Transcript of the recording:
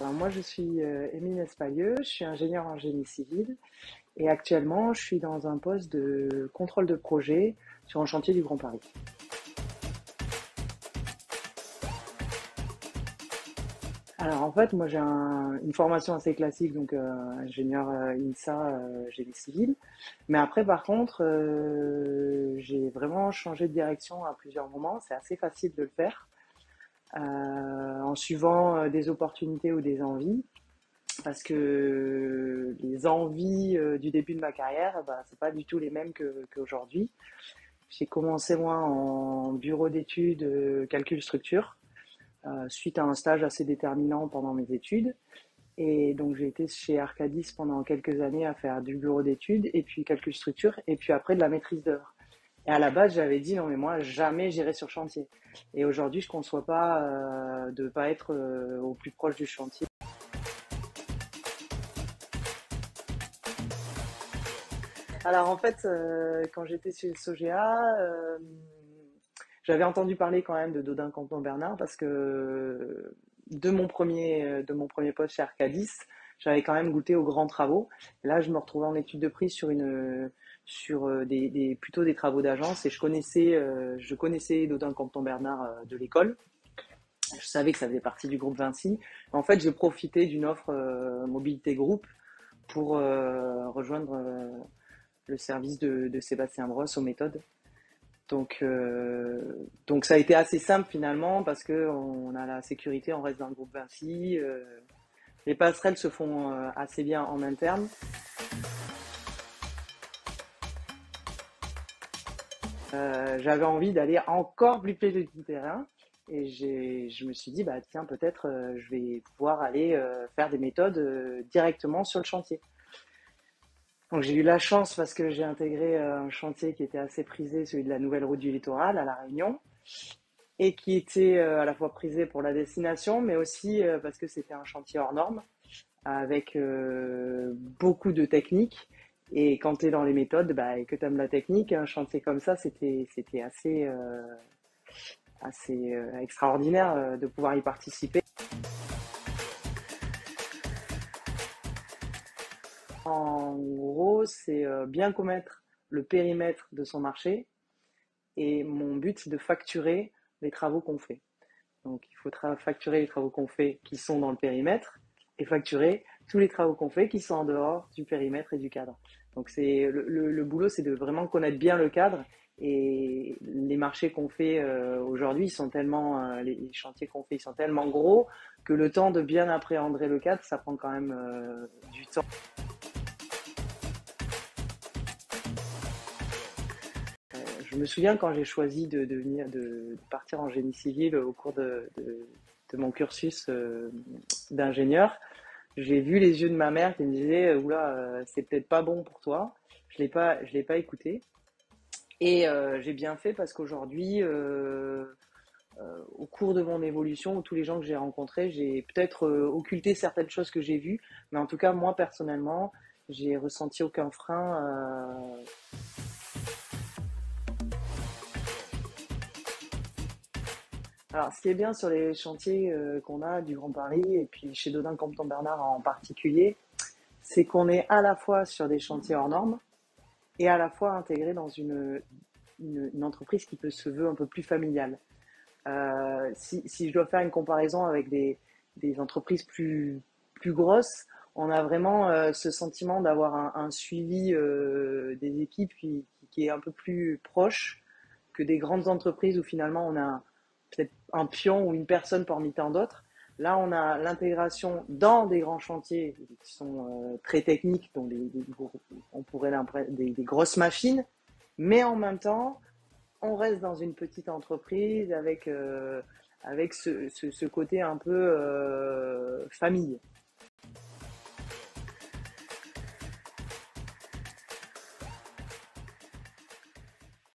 Alors moi, je suis Émile Espalieu, je suis ingénieure en génie civil et actuellement, je suis dans un poste de contrôle de projet sur un chantier du Grand Paris. Alors en fait, moi j'ai une formation assez classique, donc ingénieur INSA, génie civil. Mais après, par contre, j'ai vraiment changé de direction à plusieurs moments. C'est assez facile de le faire en suivant des opportunités ou des envies. Parce que les envies du début de ma carrière, bah, c'est pas du tout les mêmes qu'aujourd'hui. J'ai commencé moi en bureau d'études calcul structure suite à un stage assez déterminant pendant mes études. Et donc j'ai été chez Arcadis pendant quelques années à faire du bureau d'études et puis calcul structure et puis après de la maîtrise d'œuvre. Et à la base, j'avais dit non mais moi jamais j'irai sur chantier. Et aujourd'hui, je ne conçois pas de pas être au plus proche du chantier. Alors en fait, quand j'étais chez Sogea, j'avais entendu parler quand même de Dodin Canton Bernard parce que de mon premier poste chez Arcadis, j'avais quand même goûté aux grands travaux. Et là, je me retrouvais en étude de prix sur plutôt des travaux d'agence et je connaissais Dodin Canton Bernard de l'école. Je savais que ça faisait partie du groupe Vinci. En fait, j'ai profité d'une offre Mobilité Group pour rejoindre le service de Sébastien Brosse aux méthodes. Donc ça a été assez simple finalement parce que on a la sécurité, on reste dans le groupe Vinci. Les passerelles se font assez bien en interne. J'avais envie d'aller encore plus près du terrain et je me suis dit bah tiens peut-être je vais pouvoir aller faire des méthodes directement sur le chantier. Donc j'ai eu la chance parce que j'ai intégré un chantier qui était assez prisé, celui de la nouvelle route du littoral à La Réunion, et qui était à la fois prisé pour la destination, mais aussi parce que c'était un chantier hors norme, avec beaucoup de techniques. Et quand tu es dans les méthodes bah, et que tu aimes la technique, un chantier comme ça, c'était assez extraordinaire de pouvoir y participer. En gros, c'est bien connaître le périmètre de son marché. Et mon but, c'est de facturer les travaux qu'on fait. Donc, il faut facturer les travaux qu'on fait qui sont dans le périmètre et facturer tous les travaux qu'on fait qui sont en dehors du périmètre et du cadre. Donc, le boulot, c'est de vraiment connaître bien le cadre. Et les marchés qu'on fait aujourd'hui, ils sont tellement, les chantiers qu'on fait, ils sont tellement gros que le temps de bien appréhender le cadre, ça prend quand même du temps. Je me souviens quand j'ai choisi de partir en génie civil au cours de mon cursus d'ingénieur, j'ai vu les yeux de ma mère qui me disait oula, c'est peut-être pas bon pour toi. Je l'ai pas écouté. Et j'ai bien fait parce qu'aujourd'hui, au cours de mon évolution, tous les gens que j'ai rencontrés, j'ai peut-être occulté certaines choses que j'ai vues, mais en tout cas, moi personnellement, j'ai ressenti aucun frein. Alors, ce qui est bien sur les chantiers qu'on a du Grand Paris et puis chez Dodin Compton Bernard en particulier, c'est qu'on est à la fois sur des chantiers hors normes et à la fois intégré dans une entreprise qui peut se veut un peu plus familiale. Si je dois faire une comparaison avec des entreprises plus grosses, on a vraiment ce sentiment d'avoir un suivi des équipes qui est un peu plus proche que des grandes entreprises où finalement on a peut-être un pion ou une personne parmi tant d'autres. Là, on a l'intégration dans des grands chantiers qui sont très techniques, donc on pourrait des grosses machines, mais en même temps, on reste dans une petite entreprise avec ce côté un peu famille.